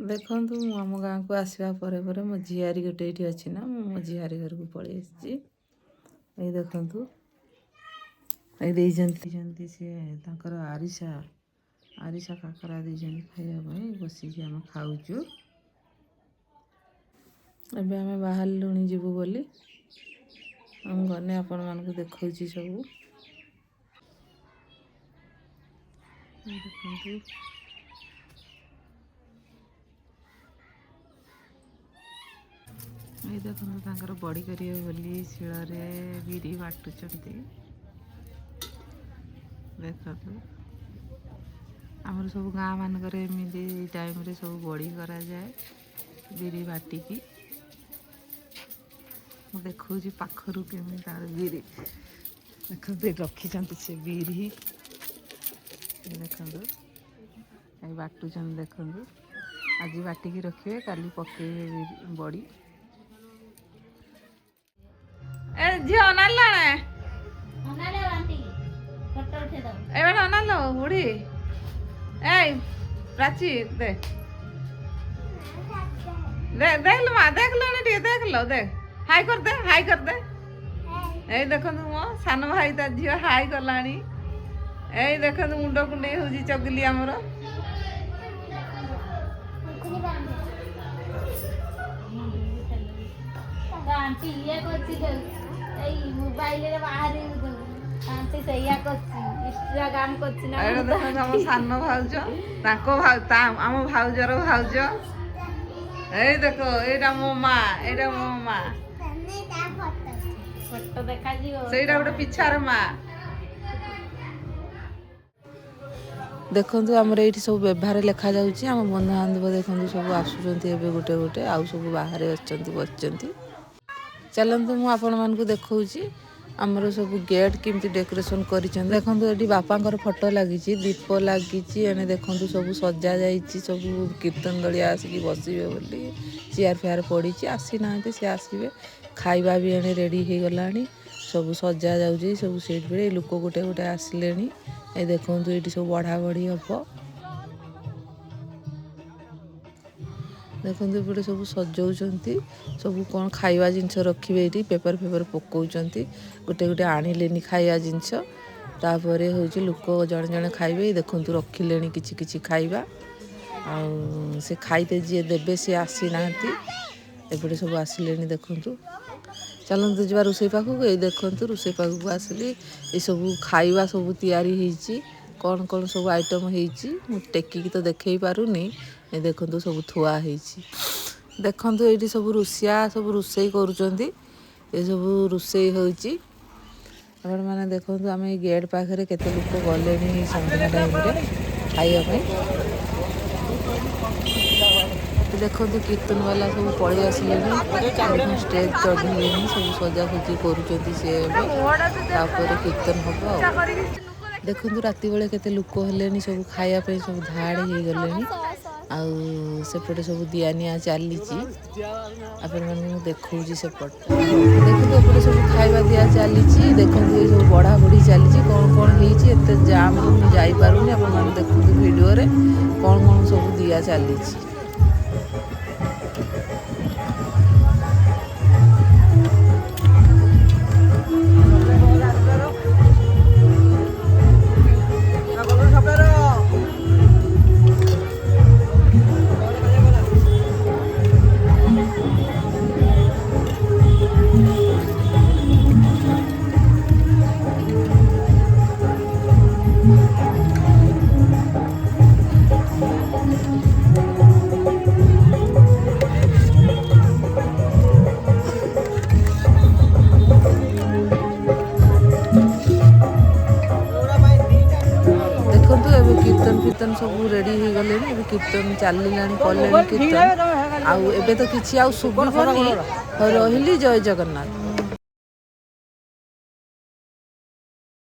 ଦେଖନ୍ତୁ ମୁଁ ଆମ ଗାଁକୁ ଆସିବା ପରେ ପରେ ମୋ ଝିଆରୀ ଗୋଟେ ଏଇଠି ଅଛି ନା, ମୁଁ ମୋ ଝିଆରୀ ଘରକୁ ପଳେଇ ଆସିଛି। ଏଇ ଦେଖନ୍ତୁ, ଏଇ ଦେଇଛନ୍ତି ସିଏ ତାଙ୍କର ଆରିସା କାକରା ଦେଇଛନ୍ତି ଖାଇବା ପାଇଁ। ବସିକି ଆମେ ଖାଉଛୁ। ଏବେ ଆମେ ବାହାରିଲୁଣି ଯିବୁ ବୋଲି। ମୁଁ ଗଲେ ଆପଣମାନଙ୍କୁ ଦେଖାଉଛି ସବୁ। ଦେଖନ୍ତୁ ଏଇ ଦେଖନ୍ତୁ ତାଙ୍କର ବଡ଼ି କରିବେ ବୋଲି ଶିଳରେ ବିରି ବାଟୁଛନ୍ତି। ଦେଖନ୍ତୁ ଆମର ସବୁ ଗାଁ ମାନଙ୍କରେ ଏମିତି ଏଇ ଟାଇମ୍ରେ ସବୁ ବଡ଼ି କରାଯାଏ ବିରି ବାଟିକି। ମୁଁ ଦେଖଉଛି ପାଖରୁ କେମିତି ତାର ବିରି ଦେଖନ୍ତୁ ରଖିଛନ୍ତି ସେ ବିରି। ଦେଖନ୍ତୁ ଏଇ ବାଟୁଛନ୍ତି, ଦେଖନ୍ତୁ ଆଜି ବାଟିକି ରଖିବେ, କାଲି ପକେଇବେ ବଡ଼ି। ଏ ଝିଅ ଅନାଇଲାଣେ এবার অনালো বুড়ি এই প্রাচী দেখলো মা দেখলো ଟିକେ দেখলো দেখ হাই କରିଦେ। ଏଇ ଦେଖନ୍ତୁ ମୋ ସାନ ଭାଇ ତା ଝିଅ ହାଇ କଲାଣି। ଏଇ ଦେଖନ୍ତୁ ମୁଣ୍ଡ କୁଣ୍ଡେଇ ହଉଛି ଚଗିଲି ଆମର। ଆଣ୍ଟି ଇଏ କରୁଛି ଏଇ ମୋବାଇଲରେ ବାହାରେ ଆଣ୍ଟି ସେଇଆ କରୁଛି, ଇନଷ୍ଟାଗ୍ରାମ କରୁଛି ନା। ଏଇଟା ଦେଖନ୍ତୁ ଆମ ସାନ ଭାଉଜ, ତାଙ୍କ ଆମ ଭାଉଜର ଭାଉଜ। ଏଇ ଦେଖ ଏଇଟା ମୋ ମା, ଏଇଟା ମୋ ମା। ଫଟୋ ଦେଖାଯିବ, ସେଇଟା ଗୋଟେ ପିଛାର ମା। ଦେଖନ୍ତୁ ଆମର ଏଇଠି ସବୁ ବ୍ୟବହାର ଲେଖାଯାଉଛି। ଆମ ବନ୍ଧୁବାନ୍ଧବ ଦେଖନ୍ତୁ ସବୁ ଆସୁଛନ୍ତି ଏବେ ଗୋଟେ ଗୋଟେ, ଆଉ ସବୁ ବାହାରେ ଅଛନ୍ତି ବସିଛନ୍ତି। ଚାଲନ୍ତୁ ମୁଁ ଆପଣମାନଙ୍କୁ ଦେଖାଉଛି ଆମର ସବୁ ଗେଟ୍ କେମିତି ଡେକୋରେସନ୍ କରିଛନ୍ତି। ଦେଖନ୍ତୁ ଏଠି ବାପାଙ୍କର ଫଟୋ ଲାଗିଛି, ଦୀପ ଲାଗିଛି। ଏଣେ ଦେଖନ୍ତୁ ସବୁ ସଜା ଯାଇଛି, ସବୁ କୀର୍ତ୍ତନ ଦଳିଆ ଆସିକି ବସିବେ ବୋଲି। ଚେୟାର ଫେୟାର ପଡ଼ିଛି, ଆସିନାହାନ୍ତି, ସେ ଆସିବେ। ଖାଇବା ବି ଏଣେ ରେଡ଼ି ହେଇଗଲାଣି, ସବୁ ସଜା ଯାଉଛି। ସବୁ ସେଇଠି ଏଇ ଲୋକ ଗୋଟେ ଗୋଟେ ଆସିଲେଣି। ଏ ଦେଖନ୍ତୁ ଏଇଠି ସବୁ ବଢ଼ା ବଢ଼ି ହବ। ଦେଖନ୍ତୁ ଏପଟେ ସବୁ ସଜଉଛନ୍ତି, ସବୁ କ'ଣ ଖାଇବା ଜିନିଷ ରଖିବେ। ଏଇଠି ପେପର ପକାଉଛନ୍ତି। ଗୋଟେ ଗୋଟେ ଆଣିଲେନି ଖାଇବା ଜିନିଷ। ତାପରେ ହେଉଛି ଲୋକ ଜଣେ ଜଣେ ଖାଇବେ। ଦେଖନ୍ତୁ ରଖିଲେଣି କିଛି କିଛି ଖାଇବା। ଆଉ ସେ ଖାଇତେ ଯିଏ ଦେବେ ସିଏ ଆସିନାହାନ୍ତି। ଏପଟେ ସବୁ ଆସିଲେଣି ଦେଖନ୍ତୁ। ଚାଲନ୍ତୁ ଯିବା ରୋଷେଇ ପାଖକୁ। ଏଇ ଦେଖନ୍ତୁ ରୋଷେଇ ପାଖକୁ ଆସିଲି। ଏସବୁ ଖାଇବା ସବୁ ତିଆରି ହେଇଛି। କ'ଣ କ'ଣ ସବୁ ଆଇଟମ୍ ହେଇଛି ମୁଁ ଟେକିକି ତ ଦେଖେଇ ପାରୁନି। ଏ ଦେଖନ୍ତୁ ସବୁ ଥୁଆ ହେଇଛି। ଦେଖନ୍ତୁ ଏଇଠି ସବୁ ରୋଷେଇଆ ସବୁ ରୋଷେଇ କରୁଛନ୍ତି। ଏସବୁ ରୋଷେଇ ହେଉଛି। ଆପଣମାନେ ଦେଖନ୍ତୁ ଆମେ ଏଇ ଗେଟ୍ ପାଖରେ କେତେ ଲୋକ ଗଲେଣି ସନ୍ଧ୍ୟା ଟାଇମ୍ରେ ଖାଇବା ପାଇଁ। ଦେଖନ୍ତୁ କୀର୍ତ୍ତନ ବାଲା ସବୁ ପଳେଇ ଆସିଲେଣି। ଦେଖନ୍ତୁ ଷ୍ଟେଜ୍ ଚଢ଼ିଲେଣି, ସବୁ ସଜାସଜି କରୁଛନ୍ତି ସେ ଏବେ। ତାପରେ କୀର୍ତ୍ତନ ହବ ଆଉ। ଦେଖନ୍ତୁ ରାତି ବେଳେ କେତେ ଲୋକ ହେଲେଣି, ସବୁ ଖାଇବା ପାଇଁ ସବୁ ଧାଡ଼ ହେଇଗଲେଣି। ଆଉ ସେପଟେ ସବୁ ଦିଆନିଆ ଚାଲିଛି। ଆପଣମାନଙ୍କୁ ମୁଁ ଦେଖାଉଛି ସେପଟ। ଦେଖନ୍ତୁ ଏପଟେ ସବୁ ଖାଇବା ଦିଆ ଚାଲିଛି। ଦେଖନ୍ତୁ ଏ ସବୁ ବଢ଼ା ବଢ଼ି ଚାଲିଛି। କ'ଣ କ'ଣ ହେଇଛି ଏତେ ଜାମ୍ରେ ମୁଁ ଯାଇପାରୁନି। ଆପଣମାନେ ଦେଖନ୍ତୁ ଭିଡ଼ିଓରେ କ'ଣ କ'ଣ ସବୁ ଦିଆ ଚାଲିଛି। କୀର୍ତ୍ତନ ସବୁ ରେଡ଼ି ହେଇଗଲେଣି। ଏବେ କୀର୍ତ୍ତନ ଚାଲିଲାଣି, କଲେଣି କୀର୍ତ୍ତନ। ଆଉ ଏବେ ତ କିଛି ଆଉ ଶୁଭିବନି। ରହିଲି, ଜୟ ଜଗନ୍ନାଥ।